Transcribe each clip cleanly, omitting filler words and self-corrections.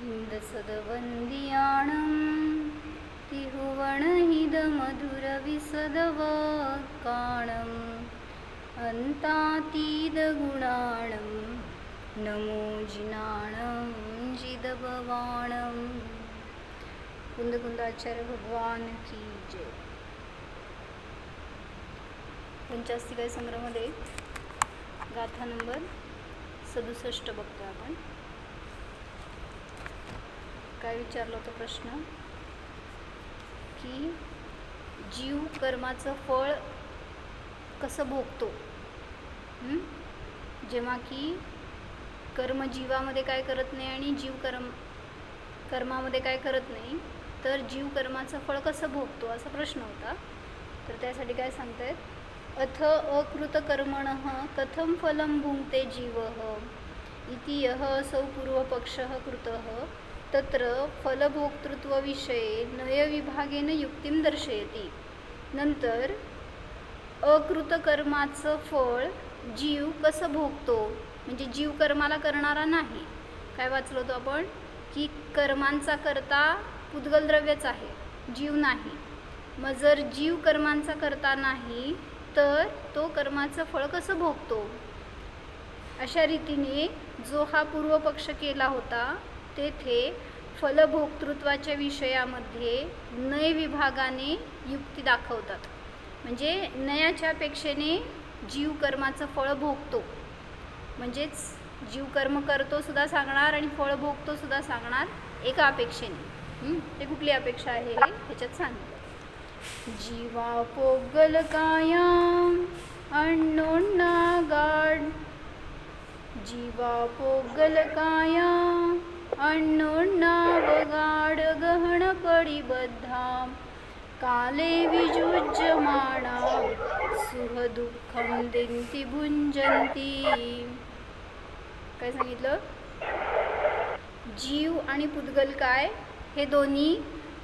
इंदसदवंदियाणं तिहुवणहिदमधुरविसदवकाणम् अन्तातीदगुणाणं नमो जिनाणं जिदभवाणं। कुंदकुंदाचार्य भगवान की जय। पंचास्तिकाय संग्रहामध्ये गाथा नंबर 67 बघतो आपण। काय विचारलं होतं प्रश्न की जीव कर्माचं फळ कसं भोगतो। जेव्हा की कर्म जीवामध्ये काय करत नाही आणि जीव कर्मामध्ये काय करत नाही, तर जीव कर्माचं फळ कसं भोगतो असा प्रश्न होता। तर त्यासाठी काय सांगतायत, अथ अकृतकर्मणः कथं फलं भुङ्क्ते जीवः इति यः असौ पूर्वपक्षः कृतः तत्र फलभोक्तृत्वविषये नयविभागेन युक्तिं दर्शयति। नंतर अकृतकर्माचं फळ जीव कसं भोगतो, म्हणजे जीव कर्माला करणारा नाही। काय वाचलो होतो आपण की कर्मांचा करता पुद्गल द्रव्यच आहे, जीव नाही। मग जर जीव कर्मांचा करता नाही तर तो कर्माचं फळ कसं भोगतो, अशा रीतीने जो हा पूर्वपक्ष केला होता तेथे फलभोक्तृत्वाच्या विषयामध्ये नय विभागाने युक्ती दाखवतात। म्हणजे नयाच्या अपेक्षेने जीव कर्माचं फळ भोगतो, म्हणजेच जीव कर्म करतो सुद्धा सांगणार आणि फळ भोगतो सुद्धा सांगणार एका अपेक्षेने। ते कुठली अपेक्षा आहे हे ह्याच्यात सांगितलं। जीवा पोगलकायां अण्णोन्नागाड जीवा पोगलकायां अण्णोन्नावगाड गहन परिबद्धां काले विजुज्यमाना सुख दुःखं दिन्ति भुंजन्ति। काय सांगितलं, जीव आणि पुद्गल काय हे दोन्ही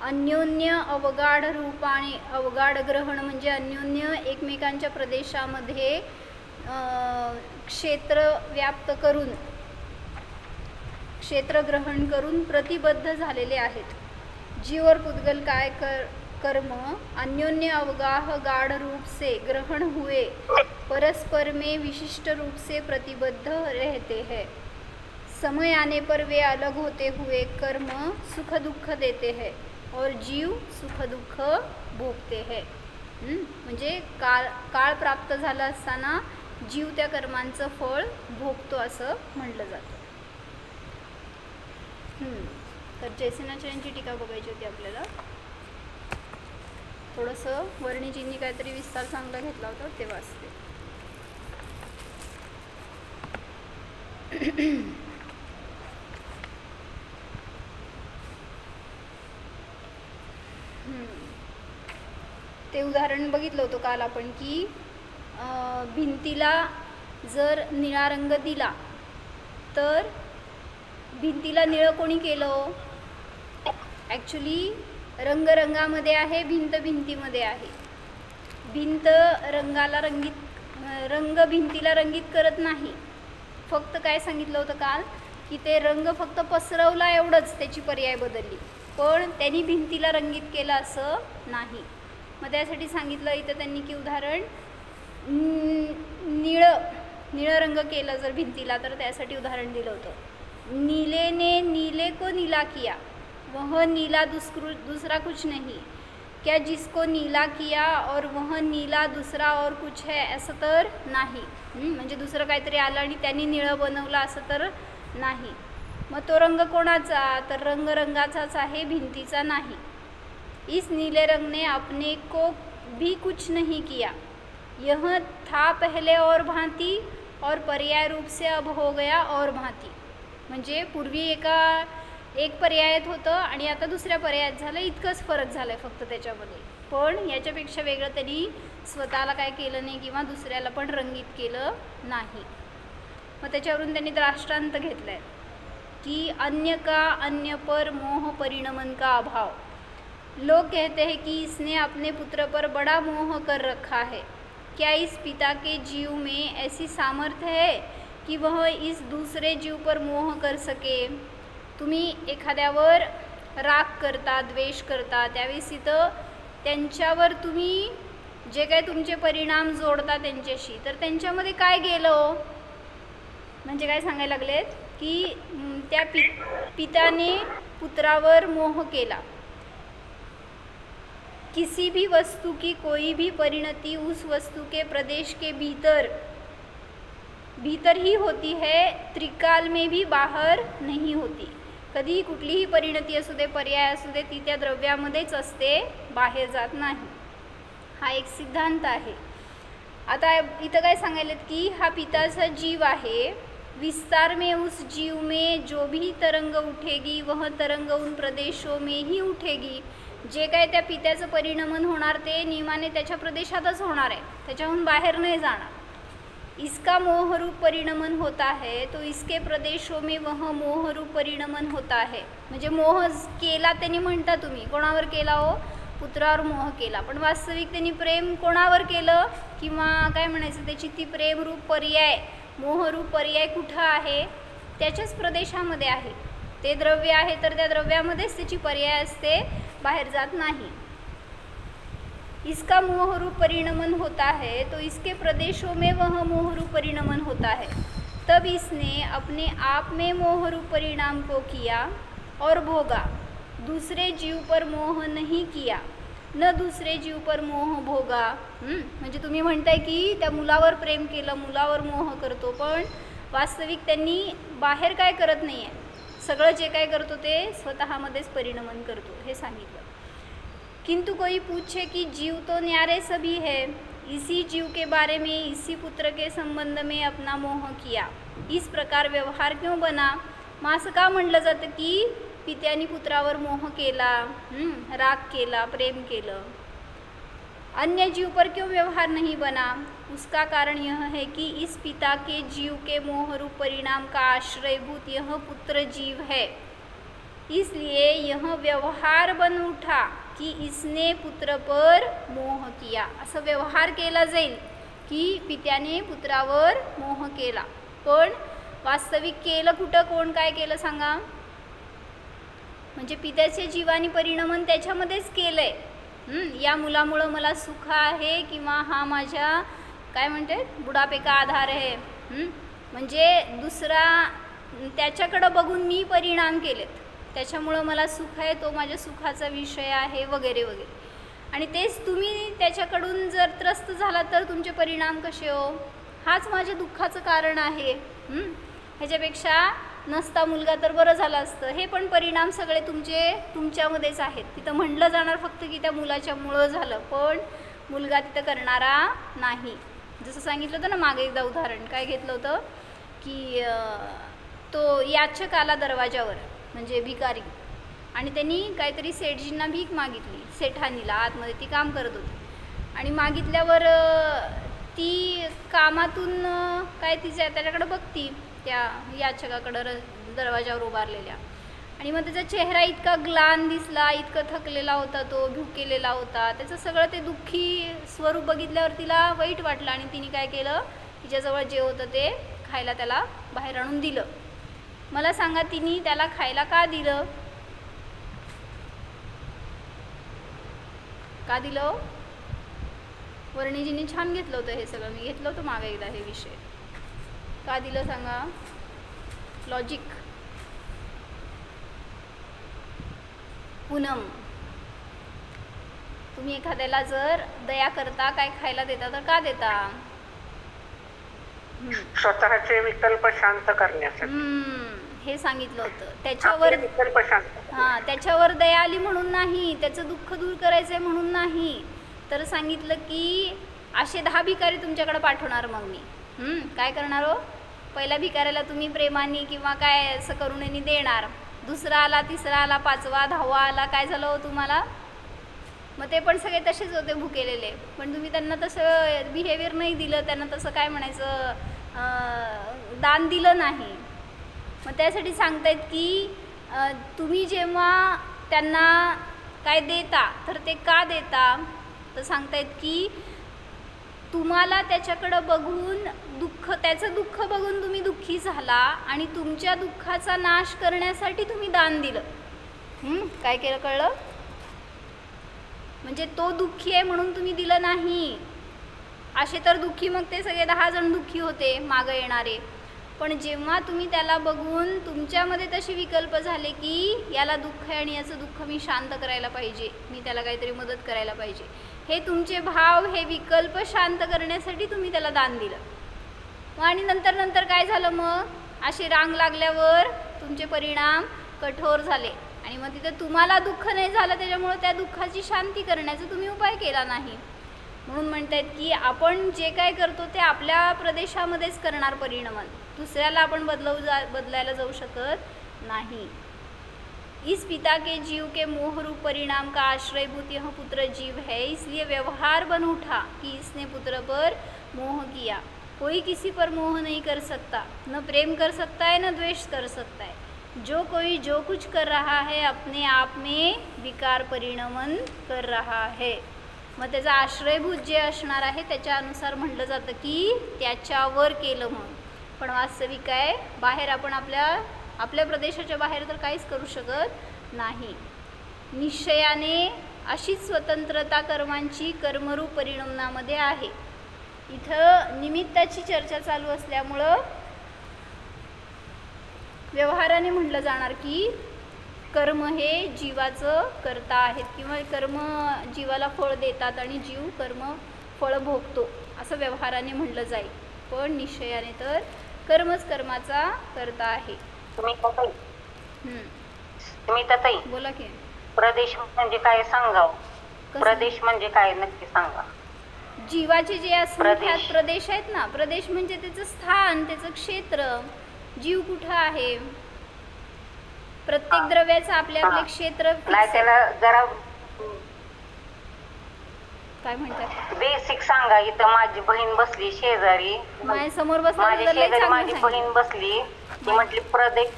अन्योन्य अवगाढ रूपाने, अवगाढ ग्रहण म्हणजे अन्योन्य एकमेकांच्या प्रदेशामध्ये क्षेत्र व्याप्त करून, क्षेत्र ग्रहण करून प्रतिबद्ध झालेले आहेत। जीव और पुद्गल काय कर्म अन्योन्य अवगाह गाढ़ रूप से ग्रहण हुए परस्पर में विशिष्ट रूप से प्रतिबद्ध रहते हैं। समय आने पर वे अलग होते हुए कर्म सुख दुःख देते हैं और जीव सुख दुःख भोगते हैं। म्हणजे काळ प्राप्त झाला असताना जीव त्या कर्मांचं फळ भोगतो असं म्हटलं जातं। तर जयसेनाचार्यांची टीका बघायची होती आपल्याला। थोडंसं वर्णिजींनी काहीतरी विस्तार चांगला घेतला होता ते वाचते। ते उदाहरण बघितलं होतं काल आपण की भिंतीला जर निळा रंग दिला तर भिंतीला निळं कोणी केलं, ॲक्च्युली रंग रंगामध्ये आहे, भिंत भिंतीमध्ये आहे। भिंत रंगाला रंग भिंतीला रंगीत करत नाही। फक्त काय सांगितलं होतं काल की ते रंग फक्त पसरवला एवढंच, त्याची पर्याय बदलली, पण त्यांनी भिंतीला रंगीत केलं असं नाही। मग त्यासाठी सांगितलं इथं त्यांनी की उदाहरण निळं रंग केलं जर भिंतीला तर त्यासाठी उदाहरण दिलं होतं, नीले ने नीले को नीला किया वह नीला दूसरा कुछ नहीं, क्या जिसको नीला किया और वह नीला दूसरा और कुछ है असं तर नाही। म्हणजे दुसरं काहीतरी आलं आणि त्यांनी निळं बनवलं असं तर नाही। मग तो रंग कोणाचा, तर रंग रंगाचाच आहे, भिंतीचा नाही। इस नीले रंग ने अपने को भी कुछ नहीं किया, यह था पहले और भांति और पर्याय रूप से अब हो गया और भांति। म्हणजे पूर्वी एक पर्यायात होतं आणि आता दुसऱ्या पर्यायात झालं, इतकंच फरक झालाय फक्त त्याच्यामध्ये। पण याच्यापेक्षा वेगळं त्यांनी स्वतःला काय केलं नाही किंवा दुसऱ्याला पण रंगीत केलं नाही। मग त्याच्यावरून त्यांनी दृष्टांत घेतलाय कि अन्य का अन्य पर मोह परिणमन का अभाव। लोग कहते हैं कि इसने अपने पुत्र पर बड़ा मोह कर रखा है, क्या इस पिता के जीव में ऐसी सामर्थ्य है कि वह इस दूसरे जीव पर मोह कर सके। तुम्ही एखाद्यावर राग करता, द्वेष करता, त्यावेळेस इथं त्यांच्यावर तुम्ही जे काही तुमचे परिणाम जोडता त्यांच्याशी, तर त्यांच्यामध्ये काय गेलं? म्हणजे काय सांगायला लागलेत की त्या पित्याने पुत्रावर मोह केला। किसी भी वस्तु की कोई भी परिणति उस वस्तु के प्रदेश के भीतर ही होती है, त्रिकाल में भी बाहर नहीं होती। कधी कुठलीही परिणती असू दे, पर्याय असू दे, ती त्या द्रव्यामध्येच असते, बाहेर जात नाही। हा एक सिद्धांत आहे। आता इथं काय सांगायलेत की हा पिताचा जीव आहे, विस्तार में उस जीव में जो भी तरंग उठेगी वह तरंग उन प्रदेशों में ही उठेगी। जे काय त्या पित्याचं परिणमन होणार ते नियमाने त्याच्या प्रदेशातच होणार आहे, त्याच्याहून बाहेर नाही जाणार। इसका मोहरूप परिणमन होता है तो इसके प्रदेशों में वह मोहरूप परिणमन होता है। म्हणजे मोह केला त्यांनी म्हणता तुम्ही, कोणावर केला हो? पुत्रावर मोह केला, पण वास्तविक त्यांनी प्रेम कोणावर केलं? किंवा काय म्हणायचं त्याची ती प्रेमरूप पर्याय, मोहरूप पर्याय कुठं आहे? त्याच्याच प्रदेशामध्ये आहे। ते द्रव्य आहे तर त्या द्रव्यामध्येच त्याची पर्याय असते, बाहेर जात नाही। इसका मोहरूप परिणमन होता है तो इसके प्रदेशों में वह मोहरूप परिणमन होता है। तब इसने अपने आप में मोहरूप परिणाम को किया और भोगा, दूसरे जीव पर मोह नहीं किया, न दूसरे जीव पर मोह भोगा। म्हणजे तुम्ही म्हणताय की त्या मुलावर प्रेम केलं, मुलावर मोह करतो, पण वास्तविक त्यांनी बाहेर काय करत नाही आहे, सगळं जे काय करतो ते स्वतःमध्येच परिणमन करतो, हे सांगितलं। किंतु कोई पूछे कि जीव तो न्यारे सभी है, इसी जीव के बारे में इसी पुत्र के संबंध में अपना मोह किया, इस प्रकार व्यवहार क्यों बना? मग असं का म्हणलं जातं की पित्याने पुत्रावर मोह केला, राग केला, प्रेम केलं, अन्य जीव पर क्यों व्यवहार नहीं बना? उसका कारण यह है कि इस पिता के जीव के मोहरूप परिणाम का आश्रयभूत यह पुत्र जीव है, इसलिए यह व्यवहार बन उठा कि इसने पुत्र पर मोह किया। असं व्यवहार केला जाईल की पित्याने पुत्रावर मोह केला, पण वास्तविक केलं कुठं, कोण काय केलं सांगा? म्हणजे पित्याचे जीवानी परिणमन त्याच्यामध्येच केलंय। या मुलामुळं मला सुख आहे किंवा हा माझ्या काय म्हणते बुढापे का आधार आहे, म्हणजे दुसरा त्याच्याकडं बघून मी परिणाम केलेत, त्याच्यामुळं मला सुख आहे, तो माझ्या सुखाचा विषय आहे वगैरे वगैरे। आणि तेच तुम्ही त्याच्याकडून जर त्रस्त झाला तर तुमचे परिणाम कसे हो? हाच माझ्या दुःखाचं कारण आहे। ह्याच्यापेक्षा नसता मुलगा तर बरं झालं असतं, हे पण परिणाम सगळे तुमच्यामध्येच आहेत। तिथं म्हणलं जाणार फक्त की त्या मुलाच्या मुळं झालं, पण मुलगा तिथं करणारा नाही। जसं सांगितलं होतं ना मागे एकदा उदाहरण, काय घेतलं होतं की तो याचक आला दरवाजावर, म्हणजे भिकारी, आणि त्यांनी काहीतरी सेठजींना भीक मागितली, सेठानीला, आतमध्ये ती काम करत होती, आणि मागितल्यावर ती कामातून काय त्याच्याकडे बघती, त्या याचकाकडं दरवाजावर उभारलेल्या, आणि मग त्याचा चेहरा इतका ग्लान दिसला, इतका थकलेला होता, तो भुकेलेला होता, त्याचं सगळं ते दुःखी स्वरूप बघितल्यावर तिला वाईट वाटलं, आणि तिने काय केलं, तिच्याजवळ जे होतं ते खायला त्याला बाहेर आणून दिलं। मला सांगा तिने त्याला खायला का दिलं? का दिलं? वर्णिजींनी छान घेतलं होतं हे सगळं, मी घेतलं होतं मागे एकदा हे विषय। का दिलं सांगा? लॉजिक। पूनम, तुम्ही एखाद्याला जर दया करता, काय खायला देता, तर का देता? स्वतःचे विकल्प शांत करण्यासाठी हे सांगितलं होतं। त्याच्यावर त्याच्यावर दया आली म्हणून नाही, त्याचं दुःख दूर करायचंय म्हणून नाही, तर सांगितलं की असे 10 भिकारी तुमच्याकडे पाठवणार, मग मी काय करणार हो? पहिला भिकाऱ्याला तुम्ही प्रेमाने किंवा काय असं करून देणार, दुसरा आला, तिसरा आला, 5वा 10वा आला, काय झालं हो तुम्हाला? मग ते पण सगळे तसेच होते भुकेलेले, पण तुम्ही त्यांना तसं बिहेवियर नाही दिलं, त्यांना तसं काय म्हणायचं दान दिलं नाही। मग त्यासाठी सांगतायत की तुम्ही जेव्हा त्यांना काय देता तर ते का देता, तर सांगतायत की तुम्हाला त्याच्याकडं बघून दुःख त्याचं दुःख बघून तुम्ही दुःखी झाला आणि तुमच्या दुःखाचा नाश करण्यासाठी तुम्ही दान दिलं. काय केलं कळलं? म्हणजे तो दुःखी आहे म्हणून तुम्ही दिलं नाही. असे तर दुःखी मग ते सगळे 10 जण दुःखी होते मागं येणारे. पण जेव्हा तुम्ही त्याला बघून तुमच्यामध्ये तसे विकल्प झाले की याला दुःख आहे आणि याचं दुःख मी शांत करायला पाहिजे, मी त्याला काहीतरी मदत करायला पाहिजे, हे तुमचे भाव, हे विकल्प शांत करण्यासाठी तुम्ही त्याला दान दिलं. आणि नंतर काय झालं? मग अशी रांग लागल्यावर तुमचे परिणाम कठोर झाले आणि मग तिथं तुम्हाला दुःख नाही झालं, त्याच्यामुळे त्या दुःखाची शांती करण्याचा तुम्ही उपाय केला नाही. म्हणून म्हणतात की आपण जे काय करतो ते आपल्या प्रदेशामध्येच करणार परिणमन, दुसऱ्याला आपण बदलायला जाऊ शकत नाही. इस पिता के जीव के मोह रूप परिणाम का आश्रयभूत यह पुत्र जीव है, इसलिए व्यवहार बन उठा कि इसने पुत्र पर मोह किया. कोई किसी पर मोह नहीं कर सकता, न प्रेम कर सकता है न द्वेष कर सकता है. जो कोई जो कुछ कर रहा है अपने आप में विकार परिणमन कर रहा है. मग त्याचा आश्रयभूत जे असणार आहे त्याच्यानुसार म्हटलं जातं की त्याच्यावर केलं म्हणून. पण वास्तविक काय, बाहेर आपण आपल्या प्रदेशाच्या बाहेर तर काहीच करू शकत नाही. निश्चयाने अशीच स्वतंत्रता कर्मांची कर्मरूप परिणमनामध्ये आहे. इथं निमित्ताची चर्चा चालू असल्यामुळं व्यवहाराने म्हटलं जाणार की कर्म हे जीवाचं कर्ता आहेत किंवा कर्म जीवाला फळ देतात आणि जीव कर्म फळ भोगतो असं व्यवहाराने म्हटलं जाईल. पण निश्चयाने तर कर्मच कर्माचा कर्ता आहे. तुम्ही ताई बोला की प्रदेश म्हणजे काय सांगाव? प्रदेश म्हणजे काय नक्की सांगा. जीवाचे जे असंख्यात प्रदेश आहेत ना, प्रदेश म्हणजे त्याचं स्थान, त्याचं क्षेत्र. जीव कुठं आहे? प्रत्येक द्रव्याचं आपले आपले क्षेत्र. त्याला जरा काय म्हणतात बेसिक सांगा. इथं माझी बहीण बसली शेजारी, माझ्या समोर माझ्या शेजारी माझी बहीण बसली, ती म्हटली प्रदेश.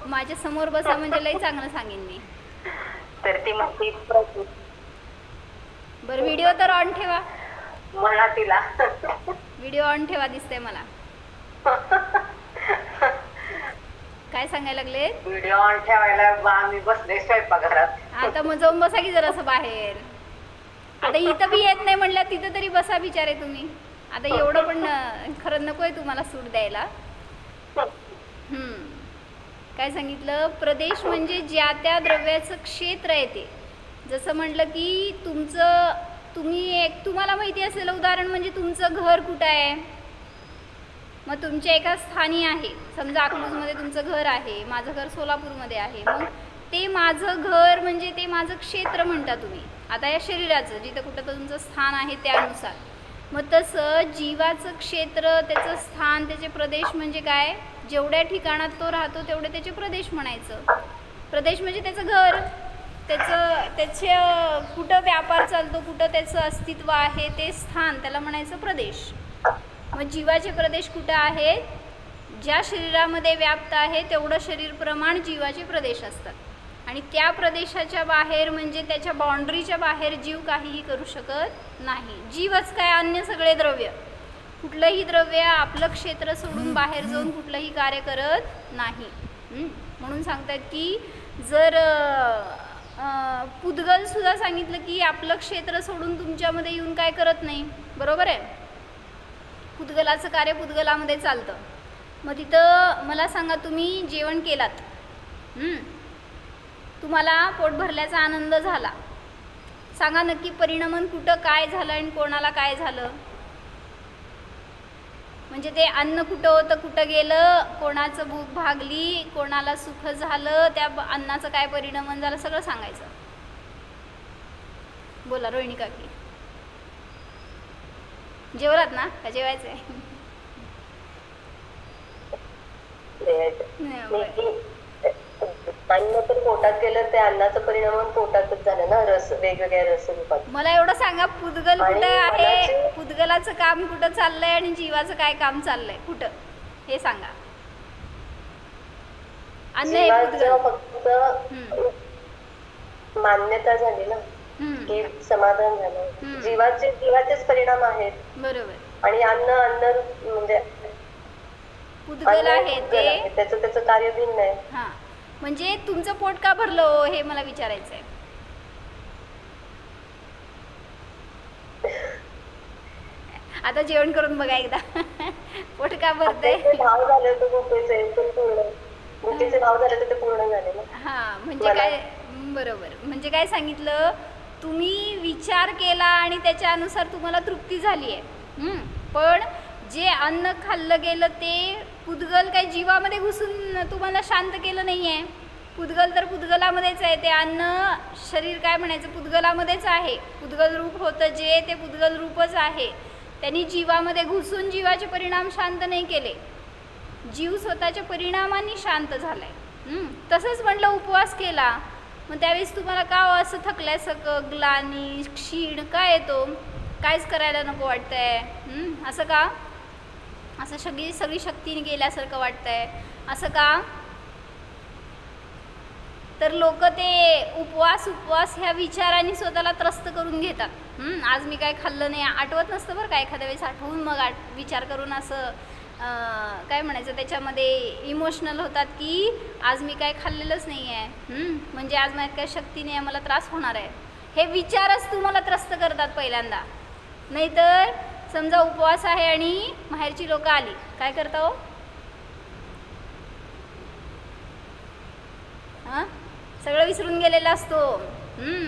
माझ्या समोर बसा म्हणजे लई चांगलं सांगेन मी. तर ती म्हणते बरं व्हिडिओ तर ऑन ठेवा. म्हणा तिला व्हिडिओ ऑन ठेवा, दिसतंय मला. काय सांगायला लागले? व्हिडिओ ऑन ठेवायला आम्ही बसले स्वयंपाकघरात. आता मग जाऊन बसा की जरासं बाहेर. आता इथं बी येत नाही म्हणलं, तिथं तरी बसा बिचारे तुम्ही. आता एवढं पण खरं नकोय तुम्हाला सूट द्यायला. काय सांगितलं? प्रदेश म्हणजे ज्या त्या द्रव्याचं क्षेत्र आहे ते. जसं म्हटलं की तुम्हाला माहिती असलेलं उदाहरण म्हणजे तुमचं घर कुठं आहे. मग तुमच्या एका स्थानी आहे, समजा अकलूजमध्ये तुमचं घर आहे, माझं घर सोलापूरमध्ये आहे. मग ते माझं घर म्हणजे ते माझं क्षेत्र म्हणता तुम्ही. आता या शरीराचं जिथं कुठं तुमचं स्थान आहे त्यानुसार. मग तसं जीवाचं क्षेत्र, त्याचं स्थान, त्याचे प्रदेश म्हणजे काय? जेवढ्या ठिकाणात तो राहतो तेवढे त्याचे प्रदेश म्हणायचं. प्रदेश म्हणजे त्याचं घर, त्याचे कुठं व्यापार चालतो, कुठं त्याचं अस्तित्व आहे ते स्थान, त्याला म्हणायचं प्रदेश. मग जीवाचे प्रदेश कुठं आहेत? ज्या शरीरामध्ये व्याप्त आहे तेवढं शरीर प्रमाण जीवाचे प्रदेश असतात. आणि त्या प्रदेशाच्या बाहेर म्हणजे त्याच्या बाउंड्रीच्या बाहेर जीव काहीही करू शकत नाही. जीवच काय, अन्य सगळे द्रव्य, कुठलंही द्रव्य आपलं क्षेत्र सोडून बाहेर जाऊन कुठलंही कार्य करत नाही. म्हणून सांगतात की जर पुद्गल सुद्धा सांगितलं की आपलं क्षेत्र सोडून तुमच्यामध्ये येऊन काय करत नाही. बरोबर आहे? पुद्गलाचं कार्य पुद्गलामध्ये चालतं. मग तिथं मला सांगा, तुम्ही जेवण केलात, तुम्हाला पोट भरल्याचा आनंद झाला, सांगा नक्की परिणमन कुठं काय झालं आणि कोणाला काय झालं? म्हणजे ते अन्न कुठं होतं, कुठं गेलं, कोणाचं भूक भागली, कोणाला सुख झालं, त्या अन्नाचं काय परिणमन झालं, सगळं सांगायचं. बोला रोहिणी काकी. जेवलात ना का जेवायचं आहे? अन्न तर पोटात गेलं, ते अन्नाचं परिणाम पोटातच झालं ना, रस वेगवेगळ्या रस रूपात. मला एवढं सांगा, पुद्गल कुठं आहे? पुद्गलाचं काम कुठं चाललंय आणि जीवाचं काय काम चाललंय कुठं, हे सांगा. अन्न हे पुद्गल फक्त मान्यता झाली ना, की समाधान झालं. जीवाचेच परिणाम आहेत. बरोबर. आणि अन्न अन्न म्हणजे पुद्गल आहे ते त्याचं कार्य भिन्न आहे. हां, म्हणजे तुमचं पोट का भरलं हो हे मला विचारायचं आहे. आता जेवण करून बघा एकदा पोट का भरतंय. भाव झाले तर भुकेचे भाव झाले तर ते पूर्ण झाले ना. हां, म्हणजे काय बरोबर, म्हणजे काय सांगितलं तुम्ही विचार केला आणि त्याच्यानुसार तुम्हाला तृप्ती झाली आहे. पण जे अन्न खाल्लं गेलं ते पुद्गल काही जीवामध्ये घुसून तुम्हाला शांत केलं नाही आहे. पुद्गल तर पुद्गलामध्येच आहे. ते अन्न शरीर काय म्हणायचं पुद्गलामध्येच आहे. पुद्गल रूप होतं जे ते पुद्गल रूपच आहे. त्यांनी जीवामध्ये घुसून जीवाचे परिणाम शांत नाही केले. जीव स्वतःच्या परिणामांनी शांत झालाय. तसंच म्हटलं उपवास केला मग त्यावेळेस तुम्हाला का असं थकल्यासारखं ग्लानी क्षीण काय येतो, काहीच करायला नको वाटतंय. असं का, असं सगळी शक्तीने गेल्यासारखं वाटतंय असं का. तर लोक ते उपवास ह्या विचारांनी स्वतःला त्रस्त करून घेतात. आज मी काय खाल्लं नाही आठवत नसतं बरं का, एखाद्या वेळेस आठवून मग विचार करून असं काय म्हणायचं त्याच्यामध्ये इमोशनल होतात की आज मी काय खाल्लेलंच नाही आहे, म्हणजे आज माझ्यात काय शक्ती नाही आहे, मला त्रास होणार आहे. हे विचारच तुम्हाला त्रस्त करतात पहिल्यांदा. नाहीतर समजा उपवास आहे आणि बाहेरची लोक आली काय करता हो, हां सगळं विसरून गेलेलं असतो.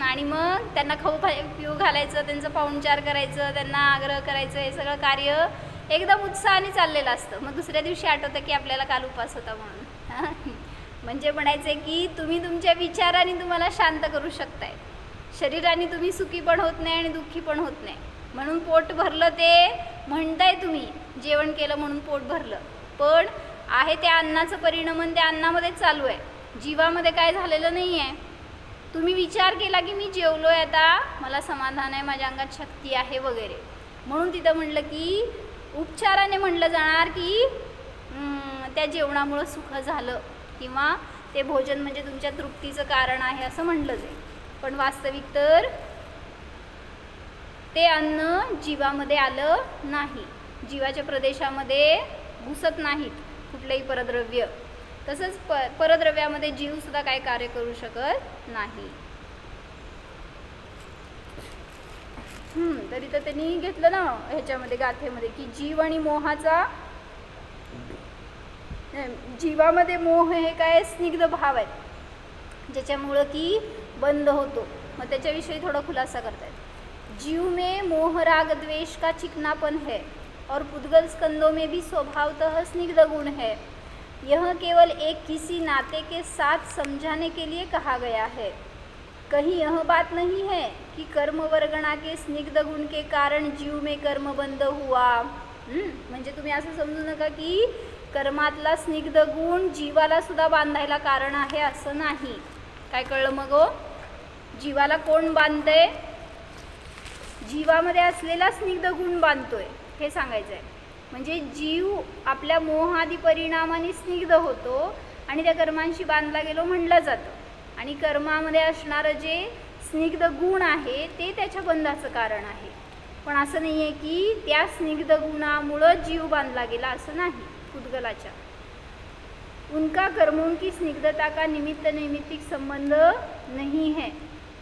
आणि मग त्यांना खाऊ पिऊ घालायचं, त्यांचं पाहुणचार करायचं, त्यांना आग्रह करायचं, हे सगळं कार्य एकदम उत्साहाने चाललेलं असतं. मग दुसऱ्या दिवशी आठवतं की आपल्याला काल उपवास होता म्हणून. म्हणजे म्हणायचं आहे की तुम्ही तुमच्या विचाराने तुम्हाला शांत करू शकताय. शरीराने तुम्ही सुखी पण होत नाही आणि दुःखी पण होत नाही. म्हणून पोट भरलं ते म्हणताय तुम्ही, जेवण केलं म्हणून पोट भरलं, पण आहे त्या अन्नाचं परिणमन त्या अन्नामध्येच चालू आहे. जीवामध्ये काय झालेलं नाही आहे. तुम्ही विचार केला की मी जेवलो आहे आता मला समाधान आहे, माझ्या अंगात शक्ती आहे वगैरे, म्हणून तिथं म्हटलं की उपचाराने म्हटलं जाणार की त्या जेवणामुळं सुख झालं किंवा ते भोजन म्हणजे तुमच्या तृप्तीचं कारण आहे असं म्हटलं जाईल. पण वास्तविक तर ते अन्न जीवामध्ये आलं नाही, जीवाच्या प्रदेशामध्ये घुसत नाहीत कुठलंही परद्रव्य. तसंच परद्रव्यामध्ये जीवसुद्धा काय कार्य करू शकत नाही. तरी तर त्यांनी घेतलं ना ह्याच्यामध्ये गाथेमध्ये की जीव आणि मोहाचा, जीवामध्ये मोह हे काय स्निग्ध भाव आहेत ज्याच्यामुळं की बंद होतो. मग त्याच्याविषयी थोडा खुलासा करतायत. जीव में मोह राग द्वेष का चिकनापन है और पुद्गल स्कंदों में भी स्वभावतः स्निग्ध गुण है. यह केवल एक किसी नाते के साथ समझाने के लिए कहा गया है. कहीं यह बात नहीं है कि कर्म वर्गणा के स्निग्ध गुण के कारण जीव में कर्म बंद हुआ. म्हणजे तुम्ही असं समजू नका की कर्मातला स्निग्ध गुण जीवाला सुद्धा बांधायला कारण आहे असं नाही. काय कळलं मग हो, जीवाला कोण बांधतंय, जीवामध्ये असलेला स्निग्ध गुण बांधतोय हे सांगायचं आहे. म्हणजे जीव आपल्या मोहादी परिणामाने स्निग्ध होतो आणि त्या कर्मांशी बांधला गेलो म्हणलं जातं. आणि कर्मामध्ये असणारं जे स्निग्ध गुण आहे ते त्याच्या बंधाचं कारण आहे. पण असं नाही आहे की त्या स्निग्ध गुणामुळं जीव बांधला गेला असं नाही. पुद्गलाच्या उनका कर्मों की स्निग्धता का निमित्त नैमित्तिक संबंध नहीं है.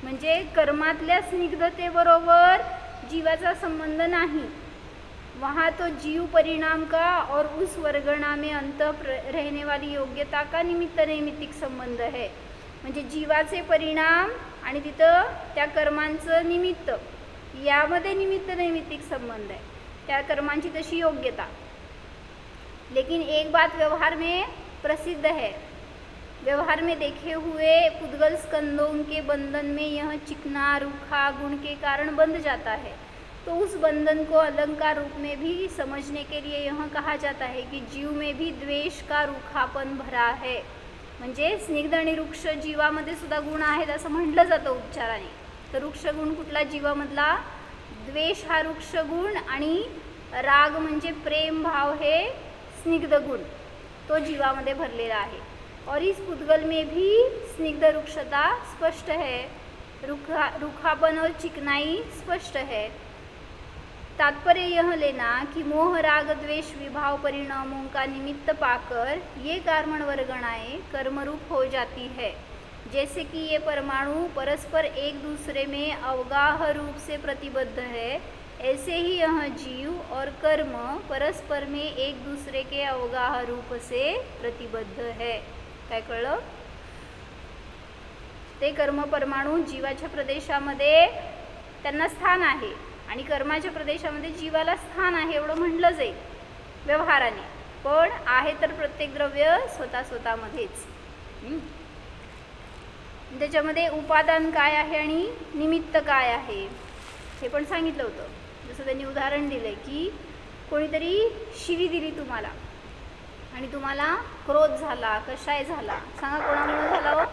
म्हणजे कर्मातल्या स्निग्धतेबरोबर जीवाचा संबंध नाही. वहाँ तो जीव परिणाम का और उस वर्गणा में अंत रहने वाली योग्यता का निमित्त नैमित्तिक संबंध है. म्हणजे जीवाचे परिणाम आणि तिथं त्या कर्मांचं निमित्त यामध्ये निमित्त नैमित्तिक संबंध आहे. त्या कर्मांची तशी योग्यता. लेकिन एक बात व्यवहार में प्रसिद्ध है. व्यवहार में देखे हुए पुद्गल स्कंदों के बंधन में यह चिकना रूखा गुण के कारण बंध जाता है. तो उस बंधन को अलंकार रूप में भी समझने के लिए यह कहा जाता है कि जीव में भी द्वेष का रूखापन भरा है. म्हणजे स्निग्ध आणि वृक्ष जीवामध्ये सुद्धा गुण आहेत असं म्हटलं जातं उपचाराने. तर वृक्ष गुण कुठला जीवामधला, द्वेष हा वृक्ष गुण आणि राग म्हणजे प्रेम भाव हे स्निग्ध गुण तो जीवामध्ये भरलेला आहे. और इस पुद्गल में भी स्निग्ध वृक्षता स्पष्ट है, रूखापन और चिकनाई स्पष्ट है. तात्पर्य यह लेना कि मोह राग द्वेष विभाव परिणामों का निमित्त पाकर ये कारण वर्गणाएँ कर्मरूप हो जाती है। जैसे कि ये परमाणु परस्पर एक दूसरे में अवगाह रूप से प्रतिबद्ध है, ऐसे ही यह जीव और कर्म परस्पर में एक दूसरे के अवगाह रूप से प्रतिबद्ध है। काय कळलं? ते कर्म परमाणु जीवाच्या प्रदेशामध्ये त्यांना स्थान आहे आणि कर्माच्या प्रदेशामध्ये जीवाला स्थान आहे एवढं म्हटलं जाईल व्यवहाराने, पण आहे तर प्रत्येक द्रव्य स्वतःमध्येच। त्याच्यामध्ये उपादान काय आहे आणि निमित्त काय आहे हे पण सांगितलं होतं। जसं त्यांनी उदाहरण दिलंय की कोणीतरी शिवी दिली तुम्हाला आणि तुम्हाला क्रोध झाला, कशाय झाला, सांगा कोणामुळे झाला हो?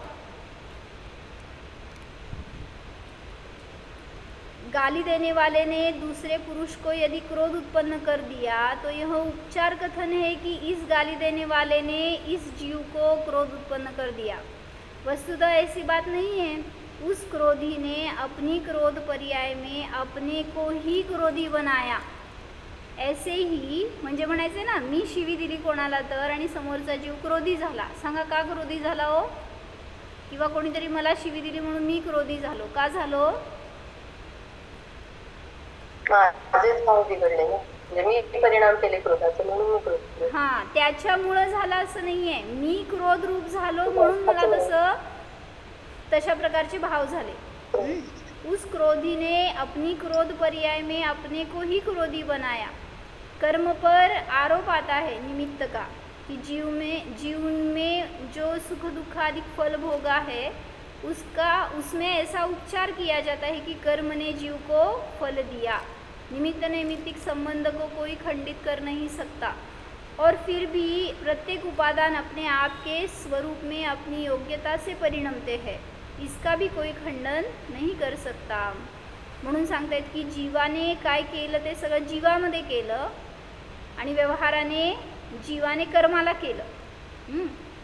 गाली देने वाले ने दूसरे पुरुष को यदि क्रोध उत्पन्न कर दिया तो यह उपचार कथन है कि इस गाली देने वाले ने इस जीव को क्रोध उत्पन्न कर दिया। वस्तुतः ऐसी बात नहीं है। उस क्रोधी ने अपनी क्रोध पर्याय में अपने को ही क्रोधी बनाया। ऐसे ही म्हणजे म्हणायचे ना, मी शिवी दिली कोणाला तर आणि समोरचा जीव क्रोधी झाला, सांगा का क्रोधी झाला हो? किंवा कोणीतरी मला शिवी दिली म्हणून मी क्रोधी झालो, का झालो? माझेच भाव बिघडले ना, म्हणजे मी परिणाम केले क्रोधाचे म्हणून मी क्रोध। हां, त्याच्यामुळे झाला असं नाहीये, मी क्रोध रूप झालो म्हणून मला तशा प्रकारचे भाव झाले। उस क्रोधी ने अपनी क्रोध पर्याय में अपने को ही क्रोधी बनाया। कर्म पर आरोप आता है निमित्त का कि जीव में जो सुख दुख आदि फल भोगा है उसमें ऐसा उपचार किया जाता है कि कर्म ने जीव को फल दिया। निमित्त नैमित्तिक संबंध को कोई खंडित कर नहीं सकता और फिर भी प्रत्येक उपादान अपने आप के स्वरूप में अपनी योग्यता से परिणमते हैं, इसका भी कोई खंडन नहीं कर सकता। म्हणून सांगतायत की जीवाने काय केलं ते सगळं जीवामध्ये केलं आणि व्यवहाराने जीवाने कर्माला केलं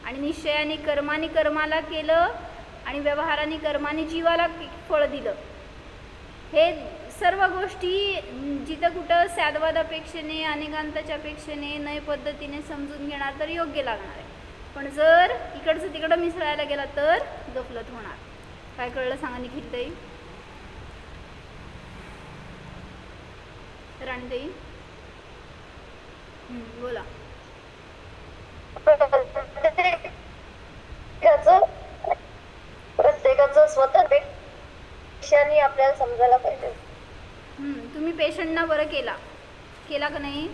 आणि निश्चयाने कर्माने कर्माला केलं आणि व्यवहाराने कर्माने जीवाला फळ दिलं। हे सर्व गोष्टी जिथं कुठं सॅदवाद अपेक्षेने अनेकांताच्या अपेक्षेने नय पद्धतीने समजून घेणार तर योग्य लागणार आहे, पण जर इकडचं तिकडं मिसळायला गेला तर गफलत होणार। काय कळलं सांगा निखिलताई? राणीताई बोला। प्रत्येकाचं स्वतः पेक्षाने आपल्याला समजायला पाहिजे। तुम्ही पेशंटना बरं केला का नाही?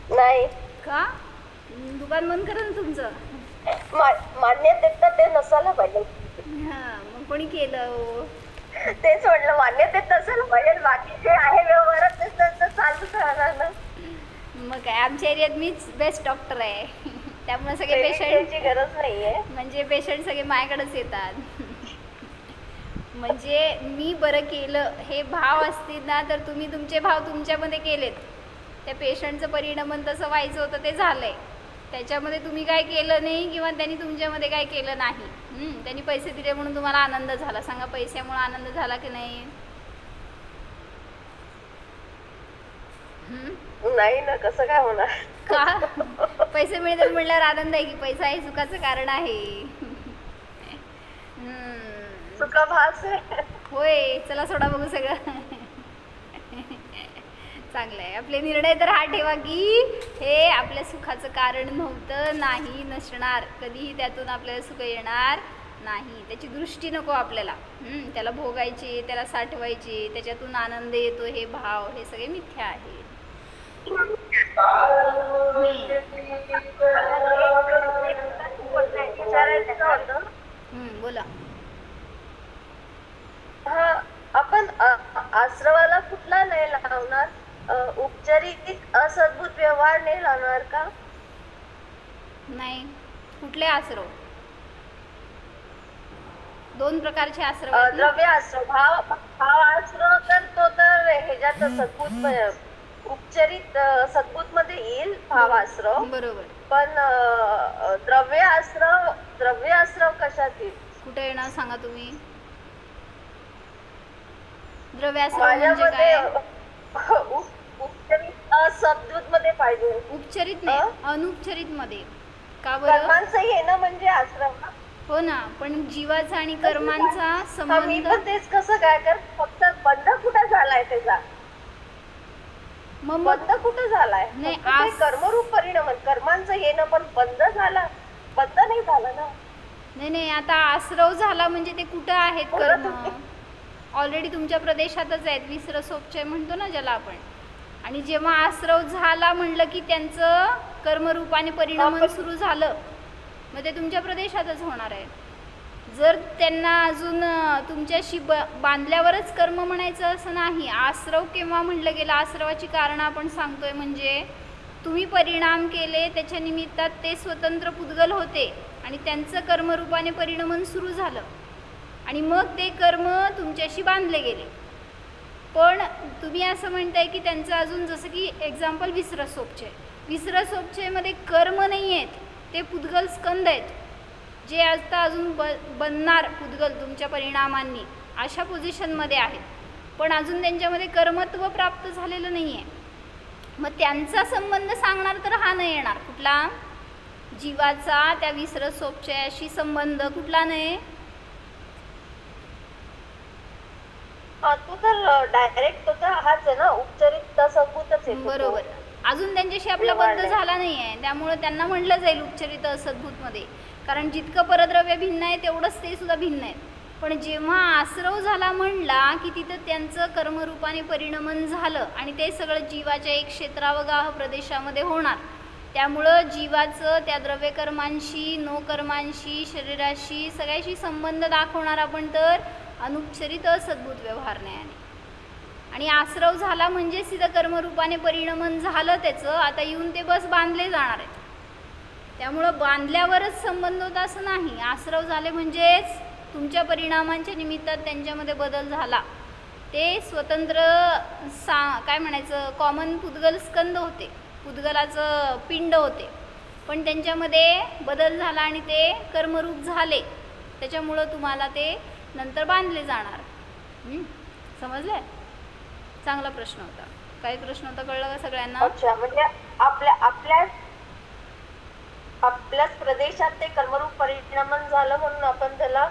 नाही का? दुकान बंद करा ना तुमचं। मान्य देतात ते नसायला पाहिजे। हां, मग कोणी केलं हो? तेच म्हटलं, मान्यतेत नसायला पाहिजे, बाकी जे आहे व्यवहारात ते चालूच राहणार ना। मग काय, आमच्या एरियात मीच बेस्ट डॉक्टर आहे, त्यामुळे सगळे पेशंटची गरज नाहीये, म्हणजे पेशंट सगळे माझ्याकडेच येतात। म्हणजे मी बरं केलं हे भाव असतील ना, तर तुम्ही तुमचे भाव तुमच्यामध्ये केलेत, त्या पेशंटचं परिणामन तसं व्हायचं होतं ते झालंय, त्याच्यामध्ये तुम्ही काय केलं नाही किंवा त्यांनी तुमच्यामध्ये काय केलं नाही। त्यांनी पैसे दिले म्हणून तुम्हाला आनंद झाला, सांगा पैशामुळे आनंद झाला की नाही? नाही ना, कसं काय होणार? का? पैसे मिळतात म्हटल्यावर आनंद आहे की पैसा हे सुखाचं कारण आहे। सुखाभास आहे होय। चला सोडा बघू सगळं चांगलं आहे। आपले निर्णय तर हा ठेवा की हे आपल्या सुखाचं कारण नव्हतं, नाही नसणार, कधीही त्यातून आपल्याला सुख येणार नाही, त्याची दृष्टी नको आपल्याला। त्याला भोगायचे, त्याला साठवायचे, त्याच्यातून आनंद येतो हे भाव, हे सगळे मिथ्या आहे। बोला। हा, आपण आश्रवाला कुठला नाही लावणार? उपचारिक असद्भूत व्यवहार नाही लावणार का? नाही, कुठले आश्रव? दोन प्रकारचे आश्रव, द्रव्य आश्रव, भाव आश्रव, तर तो तर ह्याच्यात सद्भूत उपचारित सद्भूत मध्ये येईल भाव आश्रव, बरोबर, पण द्रव्य आश्रव कशात येईल? कुठे येणार सांगा तुम्ही? द्रव्यास्रव माझ्या म्हणजे मते काय? उपचरित असद्भुत मध्ये पाहिजे. उपचरित नाही, अनुपचरित मध्ये. का बरं? कर्मांचं येणं म्हणजे आश्रम. हो ना, पण जीवाचा आणि कर्मांचा मी संबंध. पण तेच कसं काय कर, फक्त बंद कुठं झालाय त्याचा? मग बंद कुठं झालाय? नाही, फक्त ते कर्मरूप परिणाम, कर्मांचं येणं पण बंद झाला, बंद नाही झालं ना. नाही, आता आश्रव झाला म्हणजे ते कुठं आहेत कर्म? ऑलरेडी तुमच्या प्रदेशातच आहेत, विसरसोपचय म्हणतो ना ज्याला आपण. आणि जेव्हा आश्रव झाला म्हणलं की त्यांचं कर्मरूपाने परिणाम सुरू झालं, मग ते तुमच्या प्रदेशातच होणार आहे. जर त्यांना अजून तुमच्याशी बांधल्यावरच कर्म म्हणायचं असं नाही. आश्रव केव्हा म्हणलं गेलं? आश्रवाची कारणं आपण सांगतोय म्हणजे तुम्ही परिणाम केले, त्याच्या निमित्तात ते स्वतंत्र पुद्गल होते आणि त्यांचं कर्मरूपाने परिणमन सुरू झालं आणि मग ते कर्म तुमच्याशी बांधले गेले. पण तुम्ही असं म्हणताय की त्यांचं अजून, जसं की एक्झाम्पल विसरसोपचय, विसरसोपचयमध्ये कर्म नाही आहेत, ते पुद्गल स्कंद आहेत जे आता अजून बनणार पुद्गल तुमच्या परिणामांनी, अशा पोझिशनमध्ये आहेत. पण अजून त्यांच्यामध्ये कर्मत्व प्राप्त झालेलं नाही आहे. मग त्यांचा संबंध सांगणार तर हा नाही येणार. कुठला? जीवाचा त्या विसरसोपचयाशी संबंध कुठला नाही? तो तर डायरेक्ट तो तर हाच आहे ना, उपचरित असद्भुतच आहे. बरोबर. अजून त्यांच्याशी आपला बंध झाला नाही आहे, त्यामुळे त्यांना म्हणलं जाईल उपचरित असद्भुतमध्ये. कारण जितकं परद्रव्य भिन्न आहे तेवढंच ते सुद्धा भिन्न आहेत. पण जेव्हा आश्रव झाला म्हणला की तिथं त्यांचं कर्मरूपाने परिणमन झालं आणि ते सगळं जीवाच्या एक क्षेत्रावगाह प्रदेशामध्ये होणार. त्यामुळं जीवाचं त्या द्रव्यकर्मांशी, नो कर्मांशी, शरीराशी, सगळ्याशी संबंध दाखवणार आपण तर अनुपचरित असद्भुत व्यवहारण्याने. आणि आश्रव झाला म्हणजे सिद्ध कर्मरूपाने परिणमन झालं त्याचं, आता येऊन ते बस बांधले जाणार आहेत. त्यामुळं बांधल्यावरच संबंध होता असं नाही. आश्रव झाले म्हणजेच तुमच्या परिणामांच्या निमित्तात त्यांच्यामध्ये बदल झाला. ते स्वतंत्र काय म्हणायचं, कॉमन पुद्गल स्कंद होते, पुद्गलाचं पिंड होते, पण त्यांच्यामध्ये बदल झाला आणि ते कर्मरूप झाले. त्याच्यामुळं तुम्हाला ते नंतर बांधले जाणार. समजलं? चांगला प्रश्न होता. काही प्रश्न होता, कळलं का सगळ्यांना? अच्छा, म्हणजे आपल्याच प्रदेशात ते कर्मरूप परिणामन झालं म्हणून आपण त्याला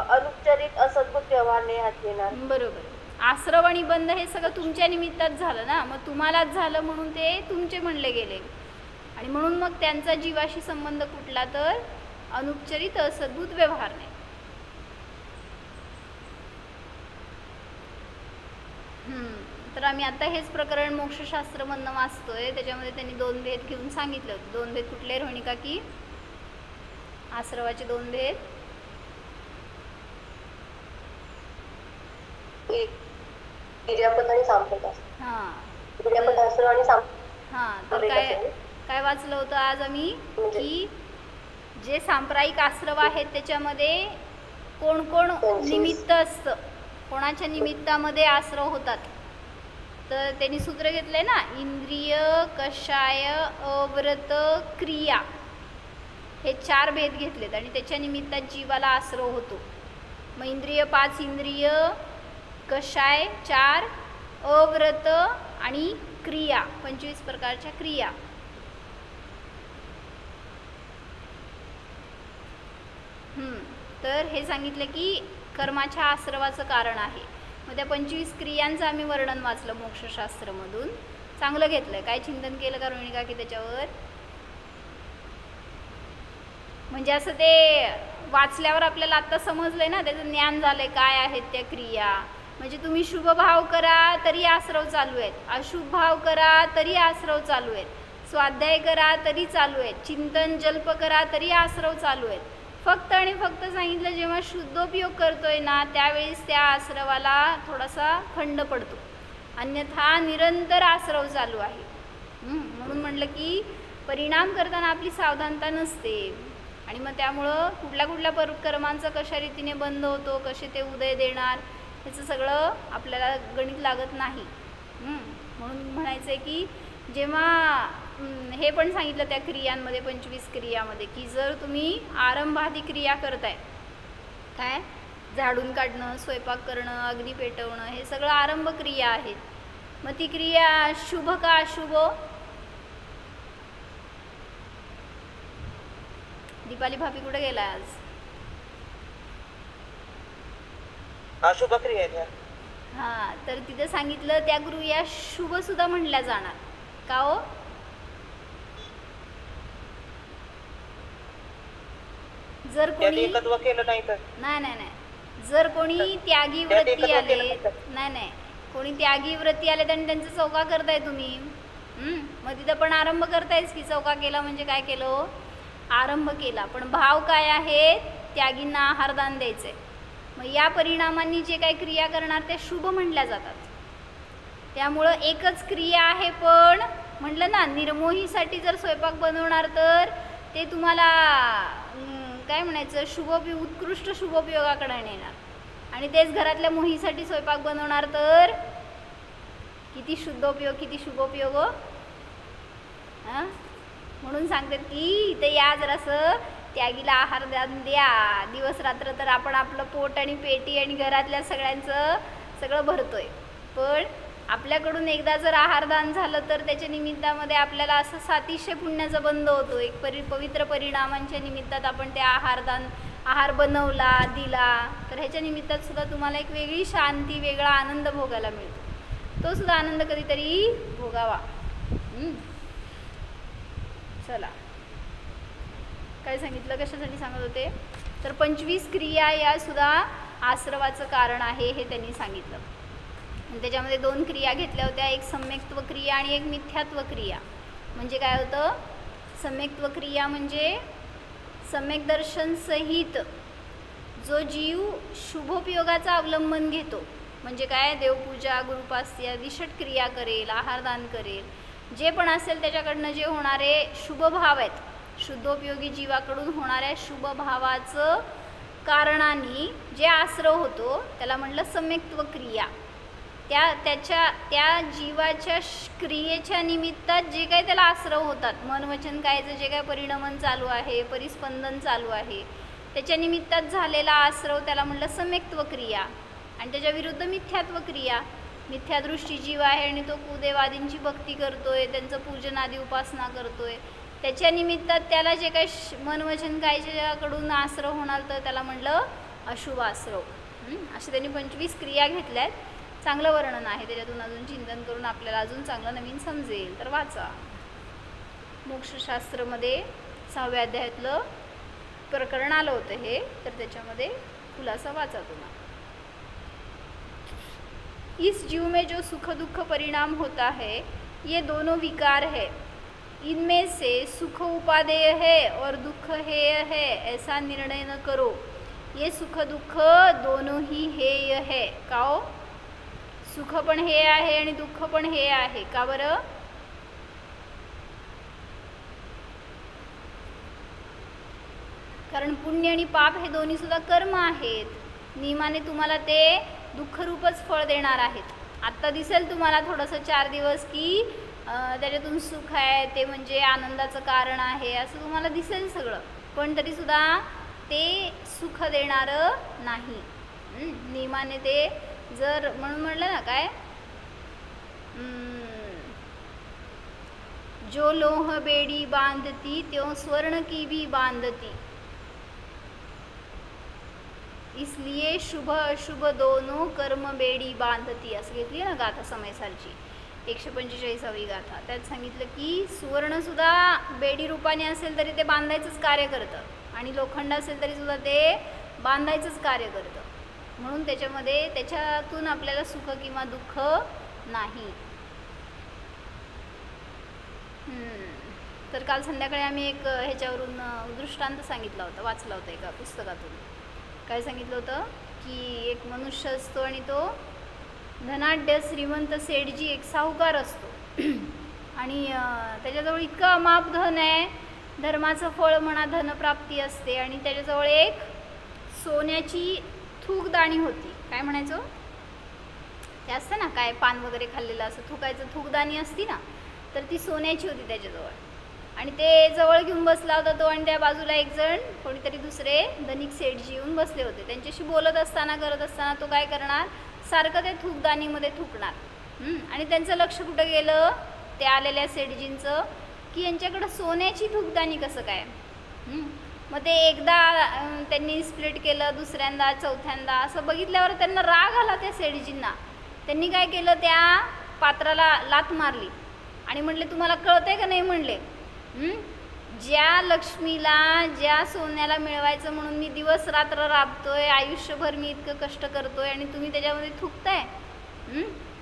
अनुपचरित असद्भुत व्यवहारने हात घेणार. बरोबर. आश्रव आणि बंध हे सगळं तुमच्या निमित्ताच झालं ना, मग तुम्हालाच झालं म्हणून ते तुमचे म्हणले गेले. आणि म्हणून मग त्यांचा जीवाशी संबंध कुठला तर अनुपचरित असद्भुत व्यवहार नाही. तर आम्ही आता हेच प्रकरण मोक्षशास्त्रमधनं वाचतोय. त्याच्यामध्ये त्यांनी 2 भेद घेऊन सांगितले होते. 2 भेद कुठले रोहिणिका? की आश्रवाचे 2 भेद. तर काय वाचलं होतं आज आम्ही? की जे सांप्रदायिक आश्रव आहेत त्याच्यामध्ये कोण कोण निमित्त असतं, कोणाच्या निमित्तामध्ये आश्रव होतात. तर त्यांनी सूत्र घेतलंय ना, इंद्रिय, कषाय, अव्रत, क्रिया, हे 4 भेद घेतलेत आणि त्याच्या निमित्तात जीवाला आश्रव होतो. मग इंद्रिय 5 इंद्रिय, कषाय 4, अव्रत आणि क्रिया 25 प्रकारच्या क्रिया. तर हे सांगितलं की कर्माच्या आश्रवाचं कारण आहे. मग त्या 25 क्रियांचं आम्ही वर्णन वाचलं मोक्षशास्त्रमधून. चांगलं घेतलंय. काय चिंतन केलं का रोहिणिका की त्याच्यावर? म्हणजे असं ते वाचल्यावर आपल्याला आत्ता समजलंय ना, त्याचं ज्ञान झालंय काय आहेत त्या क्रिया. म्हणजे तुम्ही शुभ भाव करा तरी आश्रव चालू आहेत, अशुभ भाव करा तरी आश्रव चालू आहेत, स्वाध्याय करा तरी चालू आहेत, चिंतन जल्प करा तरी आश्रव चालू आहेत. फक्त आणि फक्त सांगितलं जेव्हा शुद्धोपयोग करतोय ना त्यावेळेस त्या आश्रवाला थोडासा खंड पडतो, अन्यथा निरंतर आश्रव चालू आहे. म्हणून म्हटलं की परिणाम करताना आपली सावधानता नसते आणि मग त्यामुळं कुठल्या कर्मांचा कशा रीतीने बंद होतो, कसे ते उदय देणार, ह्याचं सगळं आपल्याला गणित लागत नाही. म्हणून म्हणायचं आहे की जेव्हा हे पण सांगितलं त्या क्रियांमध्ये 25 क्रियामध्ये की जर तुम्ही आरंभादी क्रिया करताय, काय झाडून काढणं, स्वयंपाक करणं, अग्नी पेटवणं, हे सगळं आरंभ क्रिया आहेत. मग ती क्रिया शुभ का अशुभ? दीपाली भाभी कुठे गेला आज? अशुभ क्रिया आहे त्या. हां, तर तिथं सांगितलं त्या क्रिया शुभ सुद्धा म्हणल्या जाणार. का हो? जर कोणी एकत्व केलं नाही तर नाही, जर कोणी त्यागी व्रती आले, नाही, कोणी त्यागी व्रती आले आणि त्यांचा चौका करताय तुम्ही, मग तिथं पण आरंभ करतायच की. चौका केला म्हणजे काय केलं? आरंभ केला. पण भाव काय आहे? त्यागींना आहारदान द्यायचंय. मग या परिणामांनी जे काही क्रिया करणार त्या शुभ म्हणल्या जातात. त्यामुळं एकच क्रिया आहे, पण म्हटलं ना निर्मोहीसाठी जर स्वयंपाक बनवणार तर ते तुम्हाला काय म्हणायचं, उत्कृष्ट शुभोपयोगाकडे नेणार. आणि तेच घरातल्या मोहीसाठी स्वयंपाक बनवणार तर किती शुद्धोपयोग, किती शुभोपयोग. म्हणून सांगतात की इथे या जरासं त्यागीला आहारदान द्या दिवस रात्र, तर आपण आपलं पोट आणि पेटी आणि घरातल्या सगळ्यांचं सगळं भरतोय. पण आपल्याकडून एकदा जर आहारदान झालं तर त्याच्या निमित्तामध्ये आपल्याला असं 700 पुण्याचा बंध होतो. एक पवित्र परिणामांच्या निमित्तात आपण ते आहार बनवला, दिला, तर ह्याच्या निमित्तात सुद्धा तुम्हाला एक वेगळी शांती, वेगळा आनंद भोगायला मिळतो. तो सुद्धा आनंद कधीतरी भोगावा. चला, काय सांगितलं, कशासाठी सांगत होते? तर 25 क्रिया या सुद्धा आश्रवाचं कारण आहे हे त्यांनी सांगितलं. आणि त्याच्यामध्ये 2 क्रिया घेतल्या होत्या, एक सम्यक्त्व क्रिया आणि एक मिथ्यात्व क्रिया. म्हणजे काय होतं? सम्यक्त्व क्रिया म्हणजे सम्यक दर्शन सहित जो जीव शुभोपयोगाचा अवलंबन घेतो, म्हणजे काय, देवपूजा, गुरुपास्य आदी षटक्रिया करेल, आहारदान करेल, जे पण असेल त्याच्याकडनं जे होणारे शुभ भाव आहेत, शुद्धोपयोगी जीवाकडून होणाऱ्या शुभ भावाचं कारणाने जे आश्रव होतो त्याला म्हटलं सम्यक्त्व क्रिया. त्या जीवाच्या क्रियेच्या निमित्तात जे काही त्याला आश्रव होतात, मन वचन कायचं जे काही परिणमन चालू आहे, परिस्पंदन चालू आहे, त्याच्या निमित्तात झालेला आश्रव त्याला म्हटलं सम्यक्त्व क्रिया. आणि त्याच्या विरुद्ध मिथ्यात्व क्रिया. मिथ्यादृष्टी जीव आहे आणि तो कुदेवादींची भक्ती करतोय, त्यांचं पूजन आदी उपासना करतोय, त्याच्या निमित्तात त्याला जे काही मन वचन कायच्याकडून आश्रव होणार तर त्याला म्हटलं अशुभ आश्रव. असे त्यांनी 25 क्रिया घेतल्या आहेत. चांगलं वर्णन आहे, त्याच्यातून अजून चिंतन करून आपल्याला अजून चांगलं नवीन समजेल तर वाचा. मोक्षशास्त्रमध्ये 6व्या अध्यायातलं प्रकरण आलं होतं हे, तर त्याच्यामध्ये खुलासा वाचा तुम्हाला. इस जीव में जो सुख दुख परिणाम होता है ये दोनों विकार है. इनमें से सुख उपादेय है और दुख हेय है ऐसा निर्णय न करो. ये सुख दुख दोनों ही हेय है. का हो? सुख पण हे आहे आणि दुःख पण हे आहे. का बरं? कारण पुण्य आणि पाप हे दोन्ही सुद्धा कर्म आहेत. नियमाने तुम्हाला ते दुःखरूपच फळ देणार आहेत. आत्ता दिसेल तुम्हाला थोडंसं 4 दिवस की त्याच्यातून सुख आहे, ते म्हणजे आनंदाचं कारण आहे, असं तुम्हाला दिसेल सगळं, पण तरीसुद्धा ते सुख देणारं नाही. नियमाने ते जर म्हणून म्हटलं ना काय, जो लोह बेडी बांधती त्यों स्वर्ण की भी बांधती, इसलिए शुभ अशुभ दोनों कर्म बेडी बांधती. असं घेतली ना गाथा समयसालची 145वी गाथा. त्यात सांगितलं की सुवर्णसुद्धा बेडी रूपाने असेल तरी ते बांधायचंच कार्य करतं आणि लोखंड असेल तरीसुद्धा ते बांधायचंच कार्य करतं. म्हणून त्याच्यातून आपल्याला सुख किंवा दुःख नाही. तर काल संध्याकाळी आम्ही एक ह्याच्यावरून दृष्टांत सांगितला होता, वाचला होता एका पुस्तकातून. काय सांगितलं होतं की एक मनुष्य असतो आणि तो धनाढ्य श्रीमंत सेठजी एक साहुकार असतो आणि त्याच्याजवळ इतकं अमाप धन आहे, धर्माचं फळ म्हणा धनप्राप्ती असते, आणि त्याच्याजवळ एक सोन्याची थूकदाणी होती. काय म्हणायचो ते असतं ना, काय पान वगैरे खाल्लेलं असं थुकायचं थूकदाणी असती ना, तर ती सोन्याची होती त्याच्याजवळ. आणि ते जवळ घेऊन बसला होता तो, आणि त्या बाजूला एक जण कोणीतरी दुसरे धनिक सेठजी येऊन बसले होते. त्यांच्याशी बोलत असताना करत असताना तो काय करणार, सारखं ते थूकदानीमध्ये थुकणार. आणि त्यांचं लक्ष कुठं गेलं, ते आलेल्या सेठजींचं, की यांच्याकडं सोन्याची थूकदानी कसं काय. मग ते एकदा त्यांनी स्प्लिट केलं, दुसऱ्यांदा, चौथ्यांदा. असं बघितल्यावर त्यांना राग आला त्या सेठजींना. त्यांनी काय केलं, त्या पात्राला लाथ मारली आणि म्हणले, तुम्हाला कळतंय का नाही म्हणले, ज्या लक्ष्मीला, ज्या सोन्याला मिळवायचं म्हणून मी दिवस रात्र राबतोय, आयुष्यभर मी इतकं कष्ट करतोय, आणि तुम्ही त्याच्यामध्ये थुकताय.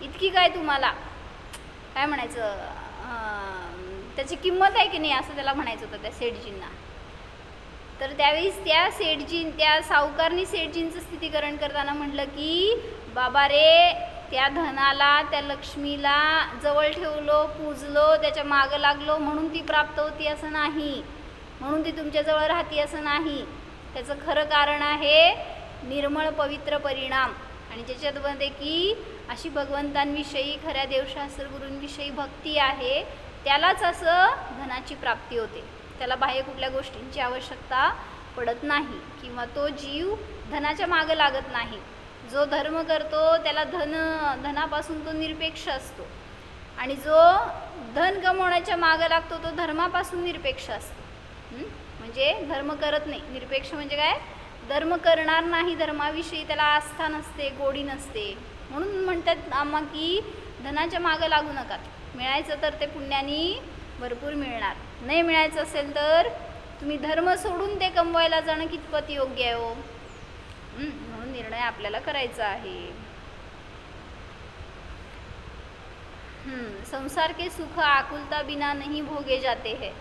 इतकी काय तुम्हाला काय म्हणायचं, त्याची किंमत आहे की नाही, असं त्याला म्हणायचं होतं त्या सेठजींना. तर त्यावेळेस त्या सावकारनी सेठजींचं स्थितीकरण करताना म्हटलं की बाबा रे, त्या धनाला, त्या लक्ष्मीला जवळ ठेवलो, पूजलो, त्याच्या मागं लागलो म्हणून ती प्राप्त होती असं नाही, म्हणून ती तुमच्याजवळ राहती असं नाही. त्याचं खरं कारण आहे निर्मळ पवित्र परिणाम. आणि ज्याच्यामध्ये की अशी भगवंतांविषयी, खऱ्या देवशास्त्र गुरूंविषयी भक्ती आहे, त्यालाच असं धनाची प्राप्ती होते. त्याला बाह्य कुठल्या गोष्टींची आवश्यकता पडत नाही, किंवा तो जीव धनाच्या मागं लागत नाही. जो धर्म करतो त्याला धनापासून तो निरपेक्ष असतो, आणि जो धन कमवण्याच्या मागं लागतो तो धर्मापासून निरपेक्ष असतो. म्हणजे धर्म करत नाही. निरपेक्ष म्हणजे काय, धर्म करणार नाही, धर्माविषयी त्याला आस्था नसते, गोडी नसते. म्हणून म्हणतात आम्हा की धनाच्या मागं लागू नका. मिळायचं तर ते पुण्यानी भरपूर मिळणार, नाही मिळायचं असेल तर तुम्ही धर्म सोडून ते कमवायला जाणं कितपत योग्य आहे हो. म्हणून निर्णय आपल्याला करायचा आहे. संसार के सुख आकुलता बिना नहीं भोगे जाते हैं.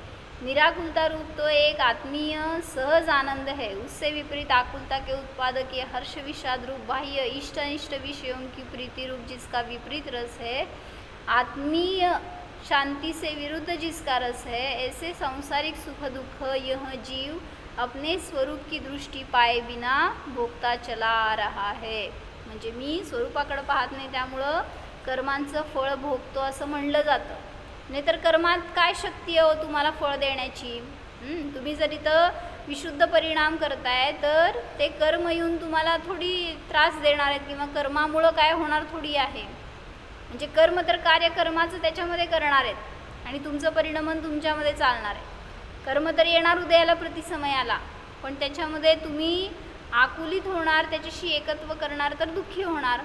निराकुलता रूप तो एक आत्मीय सहज आनंद है. उससे विपरीत आकुलता के उत्पादक ये हर्ष विषाद रूप बाह्य इष्ट अनिष्ट विषयों की प्रीति रूप जिसका विपरीत रस है, आत्मीय शांति से विरुद्ध जिसका रस है, ऐसे सांसारिक सुख दुख यह जीव अपने स्वरूप की दृष्टी पाए बिना भोगता चला आ रहा है. म्हणजे मी स्वरूपाकडे पाहत नाही, त्यामुळं कर्मांचं फळ भोगतो असं म्हणलं जातं. नाहीतर कर्मात काय शक्ती आहे हो तुम्हाला फळ देण्याची. तुम्ही जर इथं विशुद्ध परिणाम करताय तर ते कर्म येऊन तुम्हाला थोडी त्रास देणार आहेत, किंवा कर्मामुळं काय होणार थोडी आहे. म्हणजे कर्म तर कार्यकर्माचं त्याच्यामध्ये करणार आहेत, आणि तुमचं परिणमन तुमच्यामध्ये चालणार आहे. कर्म तर येणार उदयाला प्रतिसमयाला, पण त्याच्यामध्ये तुम्ही आकुलित होणार, त्याच्याशी एकत्व करणार तर दुःखी होणार.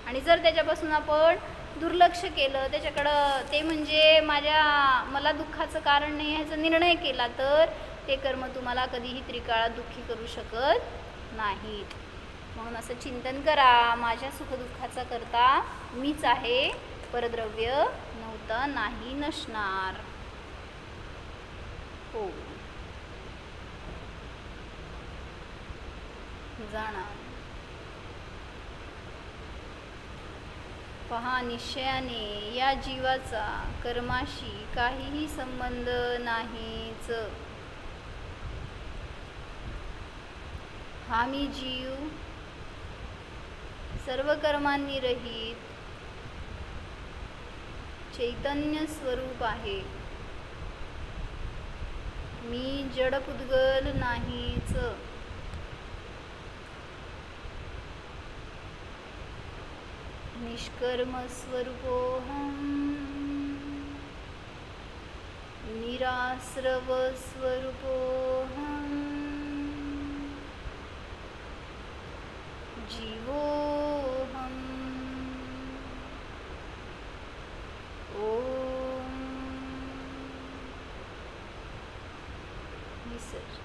आणि जर त्याच्यापासून आपण दुर्लक्ष केलं, त्याच्याकडं ते म्हणजे मला दुःखाचं कारण नाही ह्याचा निर्णय केला, तर ते कर्म तुम्हाला कधीही त्रिकाळात दुःखी करू शकत नाहीत. म्हणून असं चिंतन करा, माझ्या सुखदुःखाचा करता मीच आहे, परद्रव्य नव्हतं, नाही, नसणार. हो जाणार. पहा, निश्चयाने या जीवाचा कर्माशी काहीही संबंध नाहीच. हा मी जीव सर्व कर्मांनी रहित चैतन्य स्वरूप आहे. मी जड पुद्गल नाहीच. निष्कर्म स्वरूपोऽहं, निराश्रव स्वरूपोऽहं, जीवोऽहं. ओम. निसर्ग.